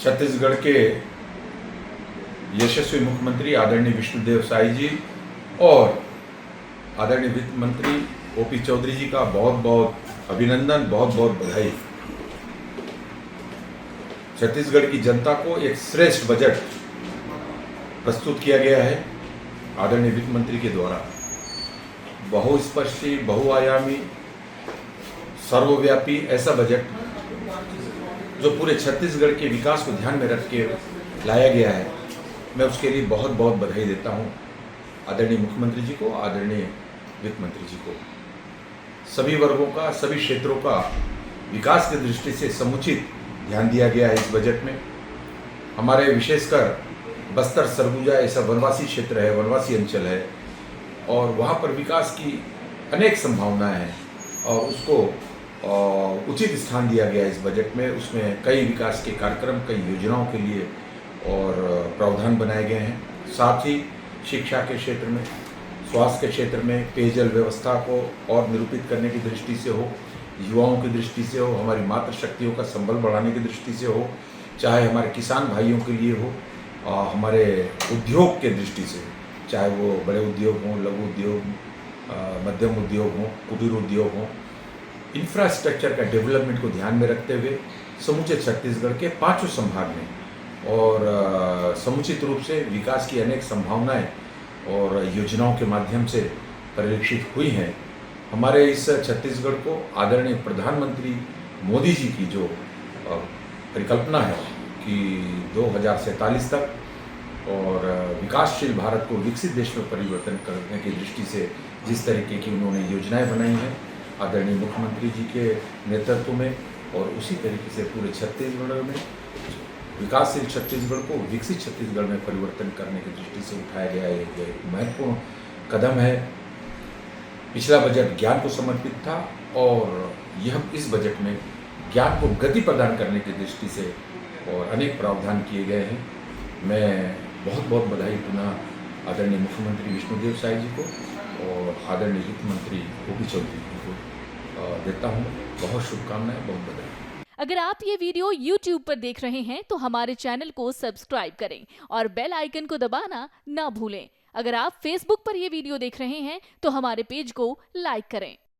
छत्तीसगढ़ के यशस्वी मुख्यमंत्री आदरणीय विष्णुदेव साई जी और आदरणीय वित्त मंत्री ओपी चौधरी जी का बहुत बहुत अभिनंदन, बहुत बहुत बधाई। छत्तीसगढ़ की जनता को एक श्रेष्ठ बजट प्रस्तुत किया गया है आदरणीय वित्त मंत्री के द्वारा। बहुस्पर्शी, बहुआयामी, सर्वव्यापी ऐसा बजट जो पूरे छत्तीसगढ़ के विकास को ध्यान में रख के लाया गया है, मैं उसके लिए बहुत बहुत बधाई देता हूँ आदरणीय मुख्यमंत्री जी को, आदरणीय वित्त मंत्री जी को। सभी वर्गों का, सभी क्षेत्रों का विकास की दृष्टि से समुचित ध्यान दिया गया है इस बजट में। हमारे विशेषकर बस्तर सरगुजा ऐसा वनवासी क्षेत्र है, वनवासी अंचल है और वहाँ पर विकास की अनेक संभावनाएं हैं और उसको उचित स्थान दिया गया है इस बजट में। उसमें कई विकास के कार्यक्रम, कई योजनाओं के लिए और प्रावधान बनाए गए हैं। साथ ही शिक्षा के क्षेत्र में, स्वास्थ्य के क्षेत्र में, पेयजल व्यवस्था को और निरूपित करने की दृष्टि से हो, युवाओं की दृष्टि से हो, हमारी मातृशक्तियों का संबल बढ़ाने की दृष्टि से हो, चाहे हमारे किसान भाइयों के लिए हो, हमारे उद्योग के दृष्टि से, चाहे वो बड़े उद्योग हों, लघु उद्योग, मध्यम उद्योग हों, कुटीर उद्योग हों, इंफ्रास्ट्रक्चर का डेवलपमेंट को ध्यान में रखते हुए समूचे छत्तीसगढ़ के पांचों संभाग में और समुचित रूप से विकास की अनेक संभावनाएं और योजनाओं के माध्यम से परिलक्षित हुई हैं। हमारे इस छत्तीसगढ़ को आदरणीय प्रधानमंत्री मोदी जी की जो परिकल्पना है कि 2047 तक और विकासशील भारत को विकसित देश में परिवर्तन करने की दृष्टि से जिस तरीके की उन्होंने योजनाएं बनाई हैं आदरणीय मुख्यमंत्री जी के नेतृत्व में, और उसी तरीके से पूरे छत्तीसगढ़ में विकासशील छत्तीसगढ़ को विकसित छत्तीसगढ़ में परिवर्तन करने की दृष्टि से उठाया गया एक महत्वपूर्ण कदम है। पिछला बजट ज्ञान को समर्पित था और यह इस बजट में ज्ञान को गति प्रदान करने की दृष्टि से और अनेक प्रावधान किए गए हैं। मैं बहुत बहुत बधाई पुनः आदरणीय मुख्यमंत्री विष्णुदेव साई जी को और आदरणीय वित्त मंत्री ओपी चौधरी जी को देता हूँ। बहुत शुभकामनाएं, बहुत बधाई। अगर आप ये वीडियो YouTube पर देख रहे हैं तो हमारे चैनल को सब्सक्राइब करें और बेल आइकन को दबाना ना भूलें। अगर आप Facebook पर ये वीडियो देख रहे हैं तो हमारे पेज को लाइक करें।